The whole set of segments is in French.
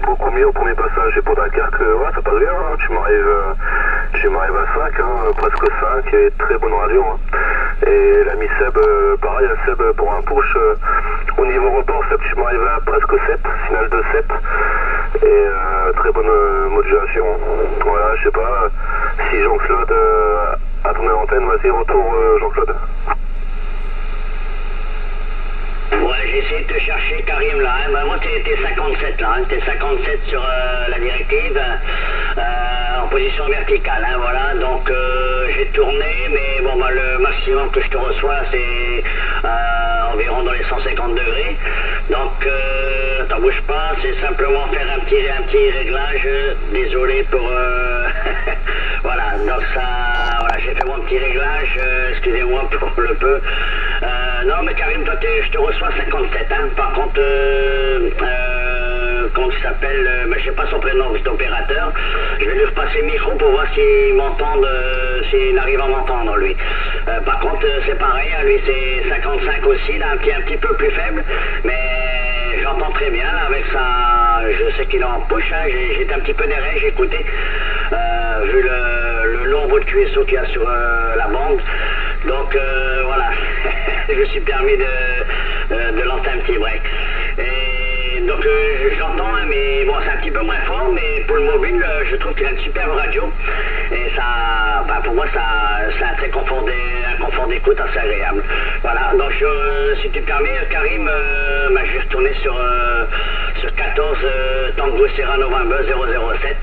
beaucoup mieux au premier passage et pour Dunkerque, ouais, ça passe bien, hein. Tu m'arrives à 5, hein, presque 5, et très bonne radio. Hein. Et l'ami Seb, pareil, Seb pour un push. Au niveau report, Seb, tu m'arrives à presque 7, final de 7. Et très bonne modulation. Voilà, je sais pas, si Jean-Claude a tourné l'antenne, vas-y, retour Jean-Claude. Ouais, j'ai essayé de te chercher Karim là, hein. Bah, moi t'es 57 là, hein. T'es 57 sur la directive, en position verticale, hein, voilà, donc j'ai tourné, mais bon bah le maximum que je te reçois c'est environ dans les 150 degrés, donc t'en bouge pas, c'est simplement faire un petit réglage, désolé pour voilà, donc ça, voilà, j'ai fait mon petit réglage, excusez-moi pour le peu, non mais Karim, toi je te reçois 57, hein. Par contre, comment il s'appelle, je sais pas son prénom, cet opérateur, je vais lui repasser le micro pour voir s'il m'entend, s'il arrive à m'entendre lui. Par contre, c'est pareil, hein, lui c'est 55 aussi, là, qui est un petit peu plus faible, mais j'entends très bien, là, avec ça, je sais qu'il est en push, hein, j'étais un petit peu derrière, j'ai écouté, vu le nombre de QSO qu'il y a sur la bande, donc voilà, je me suis permis de lancer un petit break. Et donc j'entends, hein, mais bon c'est un petit peu moins fort, mais pour le mobile je trouve qu'il a une superbe radio et ça, bah, pour moi c'est un très confort d'écoute assez agréable. Voilà, donc si tu me permets Karim, bah, je vais retourner sur 14 Tango Sierra November 007.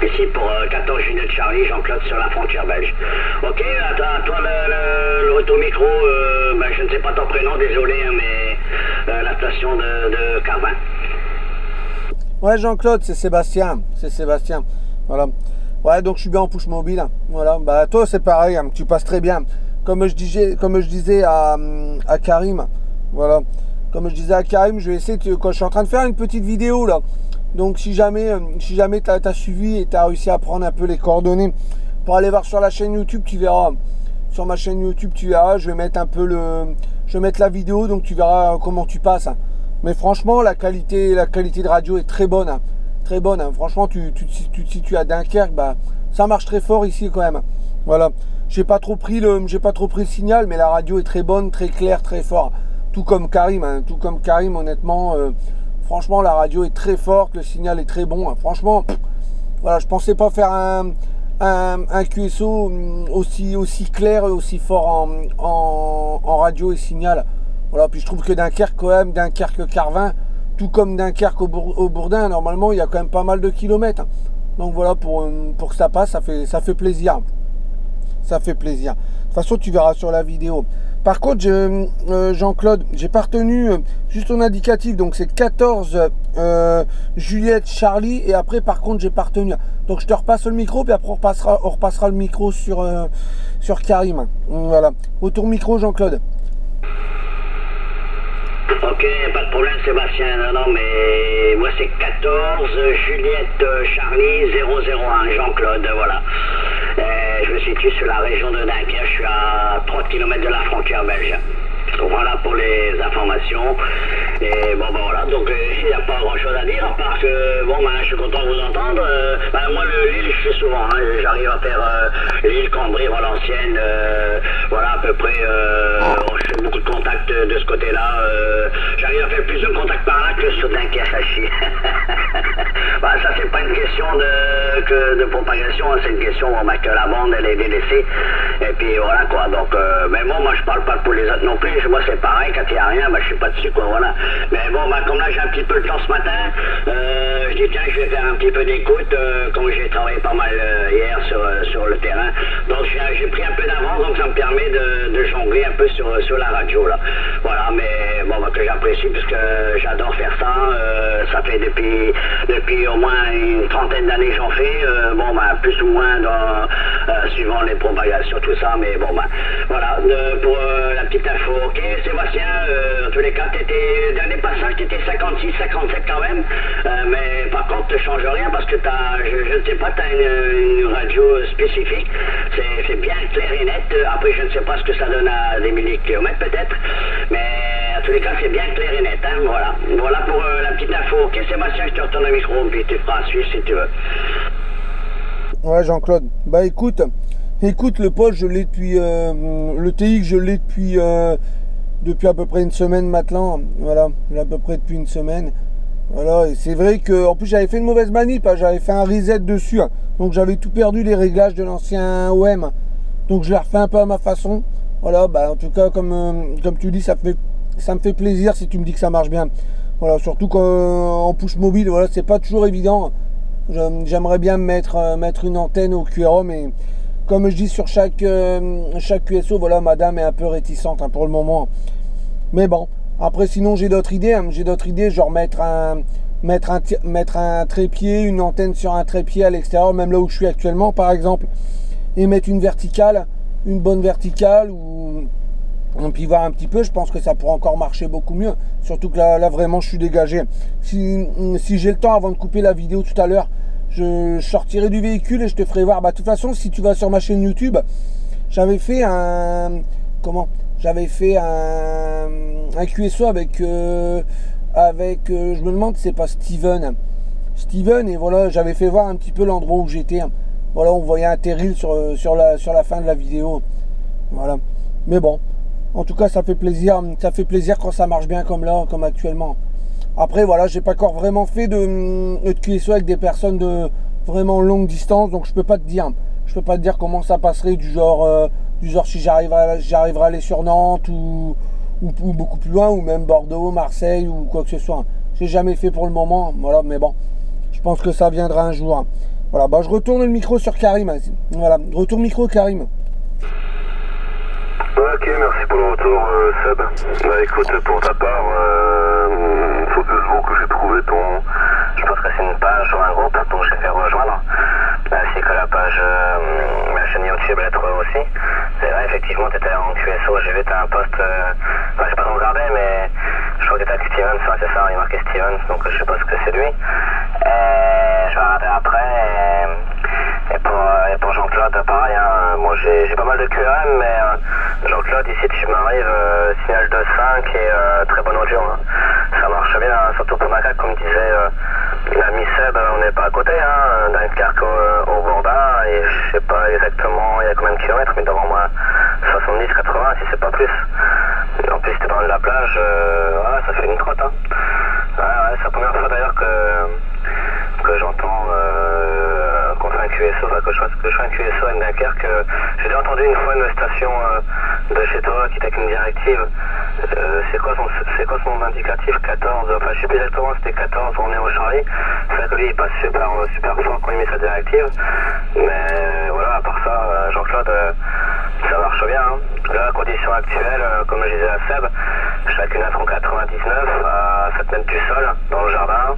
Ici pour 14 Juliette Charlie, Jean-Claude sur la frontière belge. Ok, à toi le retour micro, bah, je ne sais pas ton prénom, désolé, hein, mais la station de Carvin. Ouais Jean-Claude, c'est Sébastien, voilà. Ouais, donc je suis bien en push mobile, voilà. Bah toi c'est pareil, hein, tu passes très bien. Comme je disais à Karim, voilà. Comme je disais à Karim, je vais essayer, quand je suis en train de faire une petite vidéo là, donc si jamais tu as suivi et tu as réussi à prendre un peu les coordonnées pour aller voir sur la chaîne YouTube, tu verras. Sur ma chaîne YouTube, tu verras, je vais mettre la vidéo, donc tu verras comment tu passes. Mais franchement, la qualité de radio est très bonne. Hein. Très bonne. Hein. Franchement, tu te situes à Dunkerque, bah, ça marche très fort ici quand même. Voilà. J'ai pas trop pris le signal, mais la radio est très bonne, très claire, très fort. Tout comme Karim, hein. Tout comme Karim, honnêtement. Franchement, la radio est très forte, le signal est très bon. Hein. Franchement, voilà, je pensais pas faire un QSO aussi clair et aussi fort en radio et signal. Voilà, puis je trouve que Dunkerque, quand même, Dunkerque-Carvin, tout comme Dunkerque au Bourdin, normalement, il y a quand même pas mal de kilomètres. Hein. Donc voilà, pour que ça passe, ça fait plaisir. Ça fait plaisir. De toute façon, tu verras sur la vidéo. Par contre, Jean-Claude, j'ai pas retenu juste ton indicatif, donc c'est 14 Juliette Charlie, et après par contre j'ai pas retenu. Donc je te repasse le micro, puis après on repassera le micro sur Karim. Voilà. Retour micro Jean-Claude. Ok, pas de problème Sébastien, non, mais moi c'est 14 Juliette Charlie 001 Jean-Claude, voilà. Je me situe sur la région de Dunkerque, je suis à 30 km de la frontière belge. Voilà pour les informations. Et bon ben voilà, donc il n'y a pas grand chose à dire, à part que bon ben je suis content de vous entendre. Moi Lille je fais souvent, hein, j'arrive à faire Lille, Cambrai, Valenciennes, voilà à peu près, je fais beaucoup de contacts de ce côté-là. J'arrive à faire plus de contacts par là que sur Dunkerque. Bah, ça c'est pas une question de propagation, hein, c'est une question bon, que la bande elle est délaissée. Et puis voilà quoi, donc mais bon moi je parle pas pour les autres non plus. Moi c'est pareil, quand il n'y a rien, bah, je suis pas dessus quoi, voilà. Mais bon, bah, comme là j'ai un petit peu le temps ce matin, je dis tiens je vais faire un petit peu d'écoute, comme j'ai travaillé pas mal hier sur le terrain. Donc j'ai pris un peu d'avance, donc ça me permet de jongler un peu sur la radio là. Voilà, mais bon bah, que j'apprécie parce que j'adore faire ça. Ça fait depuis au moins une trentaine d'années que j'en fais, bon bah plus ou moins suivant les propagations, tout ça, mais bon bah voilà, pour la petite info. Ok Sébastien, en tous les cas, dernier passage, tu étais 56, 57 quand même, mais par contre, tu ne changes rien parce que je ne sais pas, tu as une radio spécifique, c'est bien clair et net. Après, je ne sais pas ce que ça donne à des milliers de kilomètres peut-être, mais en tous les cas, c'est bien clair et net, hein, voilà. Voilà pour la petite info. Ok, Sébastien, je te retourne le micro, puis tu feras un suivre si tu veux. Ouais, Jean-Claude. Bah écoute, le poste, je l'ai depuis... le TX, je l'ai depuis à peu près une semaine maintenant. Voilà, à peu près depuis une semaine. Voilà, et c'est vrai que en plus j'avais fait une mauvaise manip, hein, j'avais fait un reset dessus, hein, donc j'avais tout perdu les réglages de l'ancien OM, donc je l'ai refait un peu à ma façon. Voilà, bah en tout cas comme tu dis, ça me fait plaisir si tu me dis que ça marche bien. Voilà, surtout qu'en push mobile, voilà, c'est pas toujours évident. J'aimerais bien mettre une antenne au QRO, mais comme je dis sur chaque QSO, voilà, madame est un peu réticente, hein, pour le moment. Mais bon. Après, sinon, j'ai d'autres idées. Hein. J'ai d'autres idées, genre mettre un trépied, une antenne sur un trépied à l'extérieur, même là où je suis actuellement, par exemple, et mettre une verticale, une bonne verticale, ou puis voir un petit peu. Je pense que ça pourrait encore marcher beaucoup mieux. Surtout que là vraiment, je suis dégagé. Si j'ai le temps, avant de couper la vidéo tout à l'heure, je sortirai du véhicule et je te ferai voir. Bah, de toute façon, si tu vas sur ma chaîne YouTube, j'avais fait un QSO avec je me demande si c'est pas Steven, et voilà, j'avais fait voir un petit peu l'endroit où j'étais. Voilà, on voyait un terril sur la fin de la vidéo. Voilà. Mais bon, en tout cas, ça fait plaisir quand ça marche bien comme là, comme actuellement. Après, voilà, j'ai pas encore vraiment fait de QSO avec des personnes de vraiment longue distance, donc je peux pas te dire comment ça passerait, du genre si j'arriverai à aller sur Nantes ou beaucoup plus loin, ou même Bordeaux, Marseille ou quoi que ce soit. J'ai jamais fait pour le moment, voilà, mais bon, je pense que ça viendra un jour. Voilà, bah je retourne le micro sur Karim. Voilà, retour micro Karim. Ok, merci pour le retour, Seb. Bah écoute, pour ta part, faut que j'ai trouvé je pense que c'est une page sur un groupe dont j'ai fait rejoindre, ainsi que la page, la chaîne YouTube Lettre aussi. C'est vrai, effectivement, tu étais en QSO, j'ai vu, tu as un post, j'ai pas trop regardé, mais je crois que tu étais avec Steven, c'est ça, il est marqué Steven, donc je suppose que c'est lui. Je vais regarder après, et pour Jean-Claude, pareil, hein, moi j'ai pas mal de QRM, mais Jean-Claude, ici tu m'arrives, signal de 5 et très bon audio. Hein. Ça marche bien, hein, surtout pour Macaque, comme disait l'ami Seb, on n'est pas à côté, hein, Dunkerque au Bourdin, et je sais pas exactement il y a combien de kilomètres, mais devant moi 70, 80, si c'est pas plus. Et en plus, t'es dans de la plage, ouais, ça fait une trotte. Hein. Ouais, c'est la première fois d'ailleurs que j'entends qu'on fait un QSO, enfin que je fais un QSO à Dunkerque. J'ai déjà entendu une fois une station de chez toi qui était avec une directive. C'est quoi son nom indicatif, 14, enfin je sais plus exactement, c'était 14, on est au Charlie. C'est vrai que lui il passe super fort quand il met sa directive. Mais voilà, à part ça, Jean-Claude, ça marche bien. Hein. Là, condition actuelle, comme je disais à Seb, chacune à 99 à 7 mètres du sol, dans le jardin.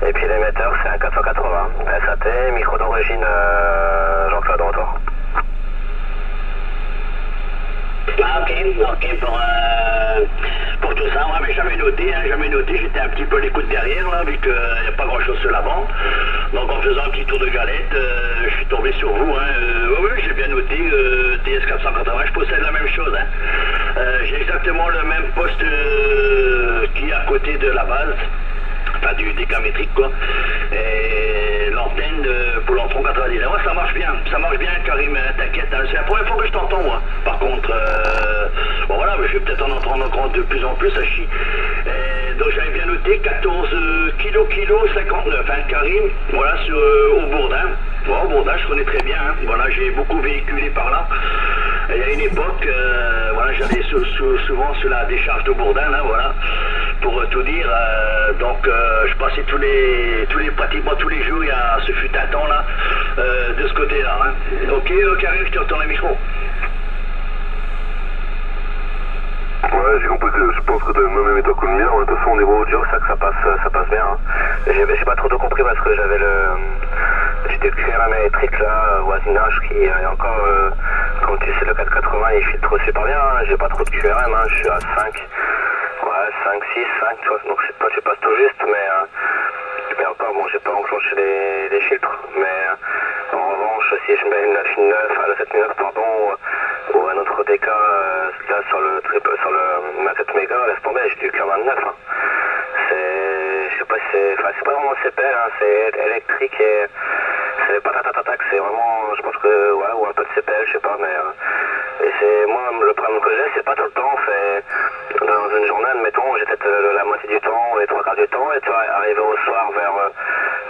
Et puis l'émetteur, c'est un 480. SAT, micro d'origine, Jean-Claude de retour. Ah, ok, pour tout ça, ouais, mais j'avais noté, j'étais un petit peu à l'écoute derrière, là, vu qu'il n'y a pas grand chose sur la bande. Donc en faisant un petit tour de galette, je suis tombé sur vous, hein. Oui, j'ai bien noté, TS 480, je possède la même chose, hein. J'ai exactement le même poste qui est à côté de la base. Enfin, du décamétrique, quoi. Et l'antenne pour l'Antron 90. Ouais, ça marche bien, Karim, t'inquiète. Hein. C'est la première fois que je t'entends, moi. Par contre, bon voilà, mais je vais peut-être en entendre encore de plus en plus, ça chie. Donc j'avais bien noté 14 kilo 59, hein, Karim, voilà, au Bourdin. Bon, au Bourdin, je connais très bien, hein. Voilà, j'ai beaucoup véhiculé par là. Il y a une époque, voilà, j'allais souvent sur la décharge de Bourdin, là, voilà, pour tout dire. Donc, je passais pratiquement tous les jours, ce fut un temps, là, de ce côté-là. Hein. Ok, Karim, je te retourne le micro. Ouais, j'ai compris, je pense que tu as le même état que le mien. De toute façon, au niveau audio, ça passe bien. Hein. J'ai pas trop compris parce que j'avais j'étais le QRM électrique là, voisinage qui est encore, comme tu sais, le 480 il filtre super bien. Hein. J'ai pas trop de QRM, hein. Je suis à 5, ouais, 5, 6, 5, tu vois. Donc je passe tout juste, mais encore, bon, j'ai pas enclenché les filtres. Mais en revanche, si je mets une 9, le 7009, pardon, ou un autre 4 DK là sur le triple, sur le ma 4 méga, laisse tomber, j'ai du Q29. Hein. Je sais pas si c'est pas vraiment CPL, hein, c'est électrique et c'est pas tatatatak, c'est vraiment, je pense que, ouais, ou un peu de CPL, je sais pas, mais, et c'est, moi, le problème que j'ai, c'est pas tout le temps, c'est, dans une journée, admettons, j'ai peut-être la moitié du temps, ou les 3/4 du temps, et tu vois, arrivé au soir vers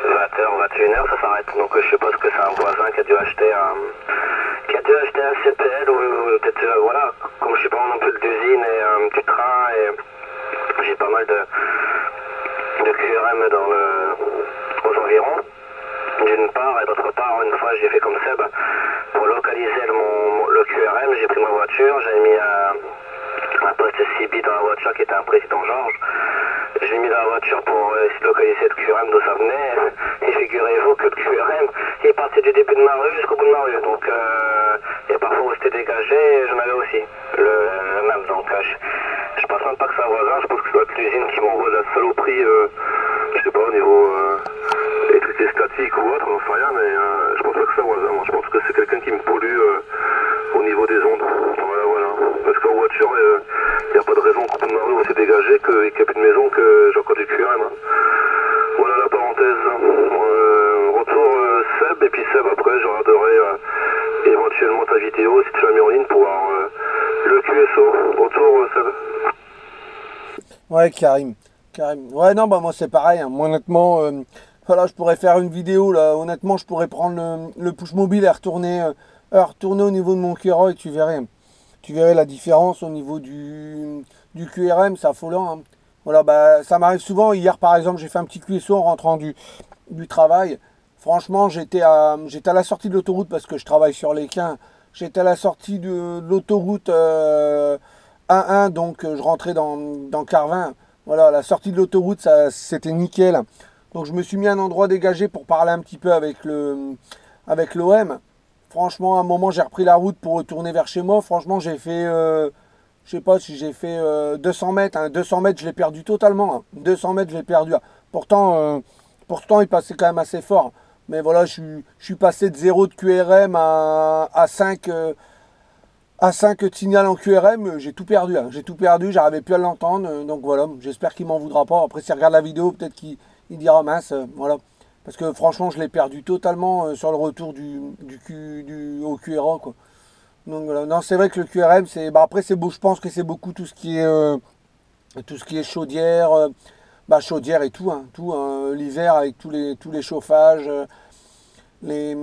20h, 21h, ça s'arrête, donc je suppose que c'est un voisin qui a dû acheter un CPL, ou peut-être, voilà, comme je suis pas non plus d'usine et un petit train, et j'ai pas mal de QRM aux environs, d'une part, et d'autre part, une fois j'ai fait comme Seb, pour localiser le QRM, j'ai pris ma voiture, j'ai mis un poste CB dans la voiture qui était un président Georges, j'ai mis dans la voiture pour essayer de localiser le QRM d'où ça venait, et figurez-vous que le QRM est parti du début de ma rue jusqu'au bout de ma rue, donc et parfois où c'était dégagé, j'en avais aussi, le même, donc je pense même pas que c'est un voisin, je pense que ça doit être l'usine qui m'envoie la saloperie, je sais pas, au niveau électricité statique ou autre, on sait rien, mais je pense pas que c'est un voisin, moi je pense que c'est quelqu'un qui me pollue au niveau des ondes, voilà. Parce qu'en voiture, il n'y a pas de raison qu'au bout de ma rue où c'est dégagé, qu'il n'y a plus de maison, que j'ai encore du QRM. Hein. Voilà la parenthèse. Retour Seb, et puis Seb après, je regarderai éventuellement ta vidéo, si tu l'as mis en ligne, pour voir le QSO. Retour Seb. Ouais, Karim. Ouais, non, bah moi c'est pareil. Hein. Moi honnêtement, voilà, je pourrais faire une vidéo là. Honnêtement, je pourrais prendre le push mobile et retourner au niveau de mon QRO et tu verrais. Tu verrais la différence au niveau du QRM, c'est affolant. Hein. Voilà, bah ça m'arrive souvent. Hier par exemple, j'ai fait un petit QSO en rentrant du travail. Franchement, j'étais à la sortie de l'autoroute parce que je travaille sur les quins. J'étais à la sortie de l'autoroute 1-1, donc je rentrais dans Carvin. Voilà, la sortie de l'autoroute, c'était nickel. Donc je me suis mis à un endroit dégagé pour parler un petit peu avec l'OM. Franchement, à un moment, j'ai repris la route pour retourner vers chez moi. Franchement, j'ai fait, je sais pas si j'ai fait 200 mètres. Hein. 200 mètres, je l'ai perdu totalement. Hein. 200 mètres, je l'ai perdu. Pourtant, il passait quand même assez fort. Mais voilà, je suis passé de 0 de QRM à 5 de signal en QRM, j'ai tout perdu. Hein. J'ai tout perdu, j'arrivais plus à l'entendre. Donc voilà, j'espère qu'il m'en voudra pas. Après, s'il regarde la vidéo, peut-être qu'il dira mince. Voilà. Parce que franchement, je l'ai perdu totalement sur le retour au QRA. Quoi. Donc voilà. Non, c'est vrai que le QRM, c'est. Bah, après, c'est beau, je pense que c'est beaucoup tout ce qui est chaudière. Chaudière et tout. Hein, tout l'hiver avec tous les chauffages. Les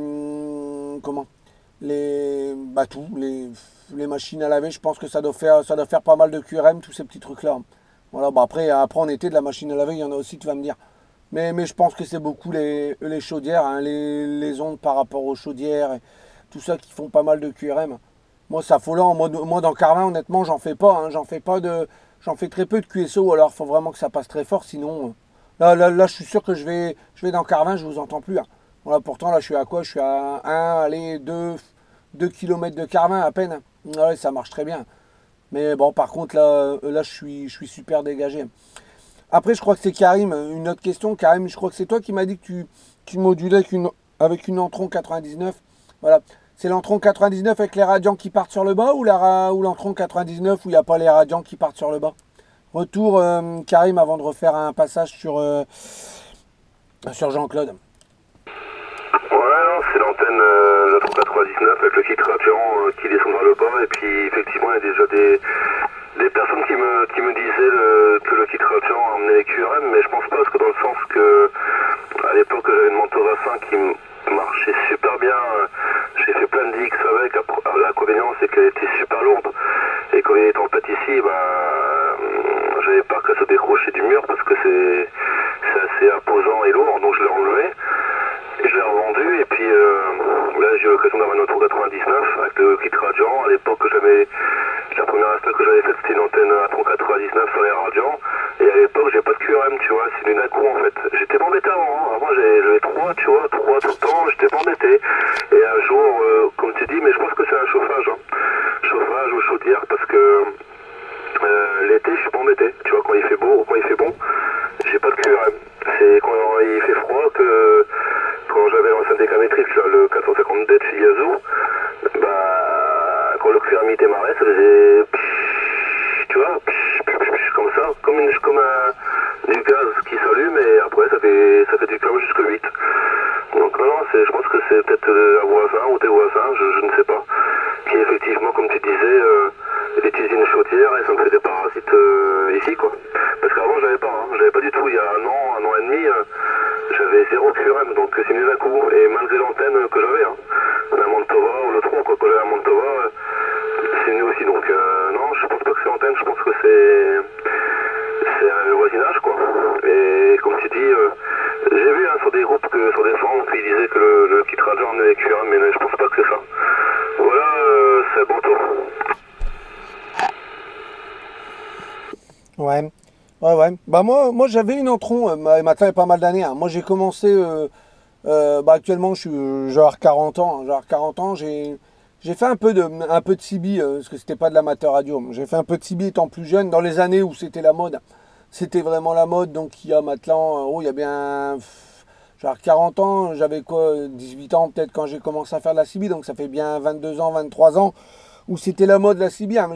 machines à laver, je pense que ça doit faire pas mal de QRM, tous ces petits trucs-là. Voilà, après en été, de la machine à laver, il y en a aussi, tu vas me dire. Mais je pense que c'est beaucoup les chaudières, hein, les ondes par rapport aux chaudières, et tout ça qui font pas mal de QRM. Moi, c'est affolant. Moi, dans Carvin, honnêtement, j'en fais pas. Hein, j'en fais très peu de QSO, alors il faut vraiment que ça passe très fort, sinon... Là, je suis sûr que je vais dans Carvin, je vous entends plus. Hein. Voilà, pourtant, là, je suis à quoi? Je suis à 2 km de Carvin à peine. Ouais, ça marche très bien. Mais bon, par contre, là je suis super dégagé. Après, je crois que c'est Karim. Une autre question. Karim, je crois que c'est toi qui m'as dit que tu modulais avec une Entron 99. Voilà. C'est l'Entron 99 avec les radians qui partent sur le bas ou l'Entron 99 où il n'y a pas les radians qui partent sur le bas? Retour, Karim, avant de refaire un passage sur Jean-Claude. Ouais, non, c'est l'antenne la 399 avec le kit radiant qui descend vers le bas. Et puis, effectivement, il y a déjà des personnes qui me disaient que le kit radiant a emmené les QRM, mais je pense pas, parce que dans le sens que, à l'époque, j'avais une Mentora 5 qui marchait super bien. J'ai fait plein de DX avec. L'inconvénient, c'est qu'elle était super lourde. Et quand il y a des tempêtes ici, j'avais peur qu'elle se décrochait du mur parce que c'est assez imposant et lourd, donc je l'ai enlevé. Et je l'ai revendu, et puis là j'ai eu l'occasion d'avoir une auto 99 avec le kit radiant. À l'époque, la première install que j'avais faite, c'était une antenne Atron 99 sur les radiants. Et à l'époque, j'ai pas de QRM, tu vois, c'est du Naco en fait. J'étais pas embêté avant, hein. Avant j'avais 3, tu vois, 3 tout le temps, j'étais pas embêté. Et un jour, comme tu dis, mais je pense que c'est un chauffage, hein. Chauffage ou chaudière, parce que l'été, je suis pas embêté. Tu vois, quand il fait beau, quand il fait bon, j'ai pas de QRM. C'est quand il fait froid que... Quand j'avais l'ancienne décamétrique, le 450D de chez Yazoo, quand le QRM démarrait, j'avais 0 QRM, donc c'est mieux d'un coup. Et malgré l'antenne que j'avais, hein, la Mantova ou le tronc, quoi, que la Mantova, c'est mieux aussi. Donc non, je pense pas que c'est l'antenne, je pense que c'est le voisinage, quoi. Et comme tu dis, j'ai vu hein, sur des groupes, sur des forums, qui disaient que le kit radio emmenait les QRM, mais je pense pas que c'est ça. Voilà, c'est bon tour. Ouais. Ouais. Bah moi j'avais une Entron, maintenant il y a pas mal d'années. Hein. Moi j'ai commencé, actuellement je suis, j'ai 40 ans. J'ai 40 ans, j'ai fait un peu de CB, parce que c'était pas de l'amateur radio. J'ai fait un peu de CB étant plus jeune, dans les années où c'était la mode. C'était vraiment la mode, donc il y a maintenant, il y a bien, genre 40 ans, j'avais quoi, 18 ans peut-être quand j'ai commencé à faire de la CB, donc ça fait bien 22 ans, 23 ans, où c'était la mode la CB. Hein.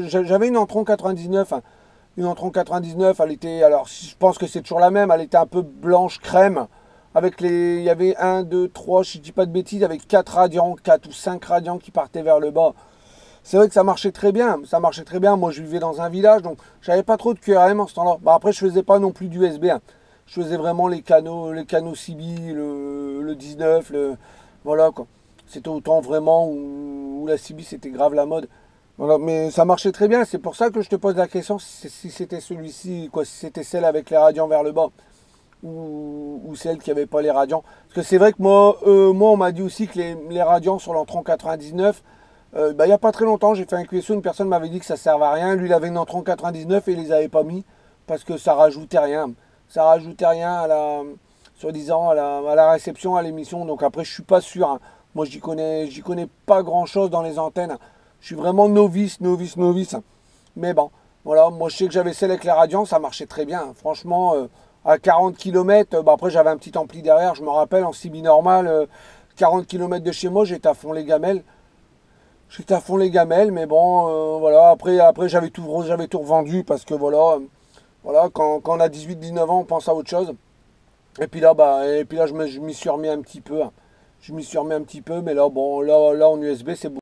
J'avais une Entron 99, hein. Une Entron 99, elle était, alors je pense que c'est toujours la même, elle était un peu blanche crème, avec il y avait 1, 2, 3, je ne dis pas de bêtises, avec 4 radians, 4 ou 5 radians qui partaient vers le bas. C'est vrai que ça marchait très bien, moi je vivais dans un village, donc j'avais pas trop de QRM en ce temps-là. Après je faisais pas non plus d'USB, hein. Je faisais vraiment les canaux CB, le 19, voilà quoi. C'était autant vraiment où la CB c'était grave la mode. Voilà, mais ça marchait très bien, c'est pour ça que je te pose la question si c'était celui-ci, quoi, si c'était celle avec les radians vers le bas ou celle qui n'avait pas les radians. Parce que c'est vrai que moi on m'a dit aussi que les radians sur l'Entron 99, il n'y a pas très longtemps, j'ai fait un QSO, une personne m'avait dit que ça ne servait à rien. Lui, il avait une Entron 99 et il les avait pas mis parce que ça rajoutait rien. Ça rajoutait rien à la, soi-disant, à la réception, à l'émission. Donc après, je suis pas sûr. Hein. Moi, j'y connais pas grand-chose dans les antennes. Je suis vraiment novice. Mais bon, voilà, moi je sais que j'avais celle avec les radians, ça marchait très bien. Franchement, à 40 km, après j'avais un petit ampli derrière, je me rappelle, en CB normal, 40 km de chez moi, j'étais à fond les gamelles. Mais bon, voilà, après j'avais tout revendu parce que voilà, quand on a 18-19 ans, on pense à autre chose. Et puis là, je m'y suis remis un petit peu. Hein. Je m'y suis remis un petit peu, mais là, bon, là en USB, c'est beaucoup.